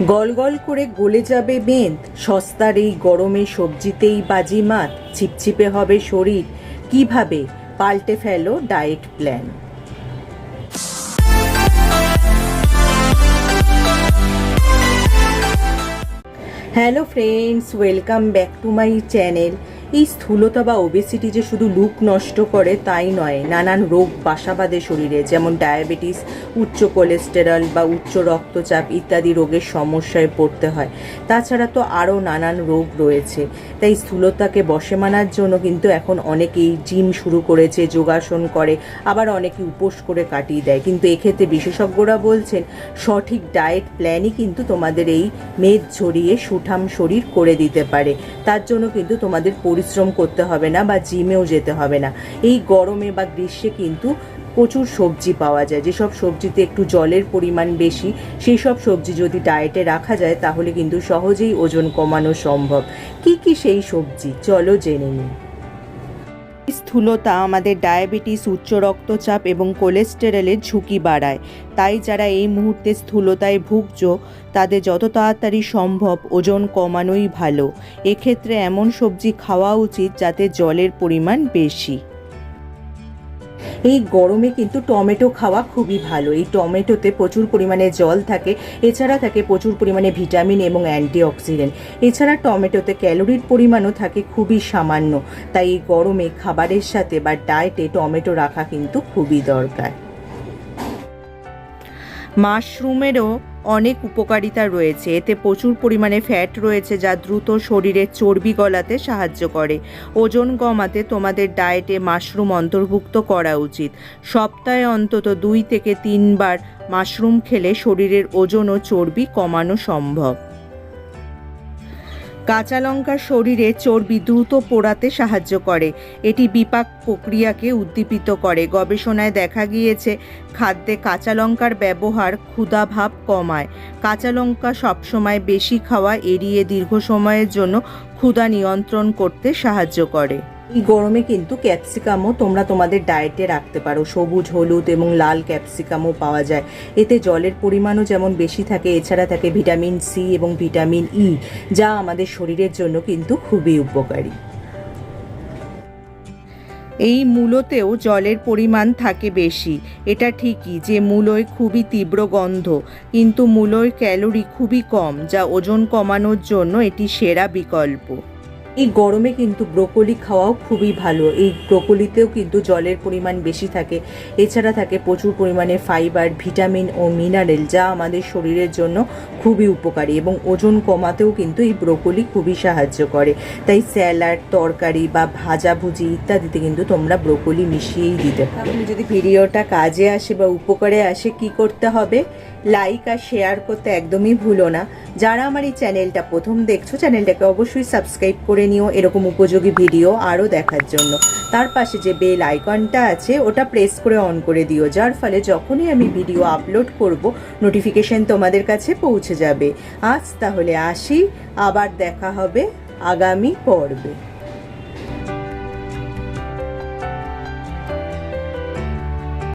গল গল করে গলে যাবে মেদ, সস্তার এই গরমে সবজিতেই বাজিমাত, ছিপছিপে হবে শরীর, কিভাবে পাল্টে ফেলো diet plan. Hello friends, welcome back to my channel. এই স্থূলতা বা ওবেসিটি যে শুধু লুক নষ্ট করে তাই নয়, নানান রোগ বাসা বাঁধে শরীরে, যেমন ডায়াবেটিস, উচ্চ কোলেস্টেরল বা উচ্চ রক্তচাপ ইত্যাদি রোগের সমস্যায় পড়তে হয়। তাছাড়া তো আরও নানান রোগ রয়েছে। তাই স্থূলতাকে বশে মানার জন্য কিন্তু এখন অনেকেই জিম শুরু করেছে, যোগাসন করে, আবার অনেকে উপোস করে কাটিয়ে দেয়। কিন্তু এক্ষেত্রে বিশেষজ্ঞরা বলছেন সঠিক ডায়েট প্ল্যানই কিন্তু তোমাদের এই মেদ ঝরিয়ে সুঠাম শরীর করে দিতে পারে। তার জন্য কিন্তু তোমাদের পরিশ্রম করতে হবে না বা জিমেও যেতে হবে না। এই গরমে বা গ্রীষ্মে কিন্তু প্রচুর সবজি পাওয়া যায়, যেসব সবজিতে একটু জলের পরিমাণ বেশি, সেই সব সবজি যদি ডায়েটে রাখা যায় তাহলে কিন্তু সহজেই ওজন কমানো সম্ভব। কি কি সেই সবজি, চলো জেনে নিই। স্থূলতা আমাদের ডায়াবেটিস, উচ্চ রক্তচাপ এবং কোলেস্টেরলের ঝুঁকি বাড়ায়। তাই যারা এই মুহূর্তে স্থূলতায় ভুগছো তাদের যত তাড়াতাড়ি সম্ভব ওজন কমানোই ভালো। এক্ষেত্রে এমন সবজি খাওয়া উচিত যাতে জলের পরিমাণ বেশি। এই গরমে কিন্তু টমেটো খাওয়া খুবই ভালো। এই টমেটোতে প্রচুর পরিমাণে জল থাকে, এছাড়া থাকে প্রচুর পরিমাণে ভিটামিন এবং অ্যান্টিঅক্সিডেন্ট। এছাড়া টমেটোতে ক্যালোরির পরিমাণও থাকে খুবই সামান্য। তাই এই গরমে খাবারের সাথে বা ডায়েটে টমেটো রাখা কিন্তু খুবই দরকার। মাশরুমেরও অনেক উপকারিতা রয়েছে। এতে প্রচুর পরিমাণে ফ্যাট রয়েছে যা দ্রুত শরীরের চর্বি গলাতে সাহায্য করে। ওজন কমাতে তোমাদের ডায়েটে মাশরুম অন্তর্ভুক্ত করা উচিত। সপ্তাহে অন্তত 2 থেকে 3 বার মাশরুম খেলে শরীরের ওজন ও চর্বি কমানো সম্ভব। কাঁচা লঙ্কা শরীরে চর্বি দ্রুত পোড়াতে সাহায্য করে। এটি বিপাক প্রক্রিয়াকে উদ্দীপিত করে। গবেষণায় দেখা গিয়েছে খাদ্যে কাঁচা লঙ্কার ব্যবহার ক্ষুধাভাব কমায়। কাঁচা লঙ্কা সবসময় বেশি খাওয়া এড়িয়ে দীর্ঘ সময়ের জন্য ক্ষুধা নিয়ন্ত্রণ করতে সাহায্য করে। এই গরমে কিন্তু ক্যাপসিকামও তোমরা তোমাদের ডায়েটে রাখতে পারো। সবুজ, হলুদ এবং লাল ক্যাপসিকামও পাওয়া যায়। এতে জলের পরিমাণও যেমন বেশি থাকে, এছাড়া থাকে ভিটামিন সি এবং ভিটামিন ই, যা আমাদের শরীরের জন্য কিন্তু খুবই উপকারী। এই মূলোতেও জলের পরিমাণ থাকে বেশি। এটা ঠিকই যে মূলোয় খুবই তীব্র গন্ধ, কিন্তু মূলোর ক্যালোরি খুবই কম, যা ওজন কমানোর জন্য এটি সেরা বিকল্প। এই গরমে কিন্তু ব্রোকলি খাওয়াও খুবই ভালো। এই ব্রোকলিতেও কিন্তু জলের পরিমাণ বেশি থাকে, এছাড়া থাকে প্রচুর পরিমাণে ফাইবার, ভিটামিন ও মিনারেল, যা আমাদের শরীরের জন্য খুবই উপকারী এবং ওজন কমাতেও কিন্তু এই ব্রোকলি খুবই সাহায্য করে। তাই স্যালাড, তরকারি বা ভাজাভুজি ইত্যাদিতে কিন্তু তোমরা ব্রোকলি মিশিয়েই দিতে পারো। যদি ভিডিওটা কাজে আসে বা উপকারে আসে, কি করতে হবে? লাইক আর শেয়ার করতে একদমই ভুলো না। যারা আমার এই চ্যানেলটা প্রথম দেখছো, চ্যানেলটাকে অবশ্যই সাবস্ক্রাইব করে নিও এরকম উপযোগী ভিডিও আরও দেখার জন্য। তার পাশে যে বেল আইকনটা আছে ওটা প্রেস করে অন করে দিও, যার ফলে যখনই আমি ভিডিও আপলোড করব নোটিফিকেশন তোমাদের কাছে পৌঁছে যাবে। আজ তাহলে আসি, আবার দেখা হবে আগামী পর্বে।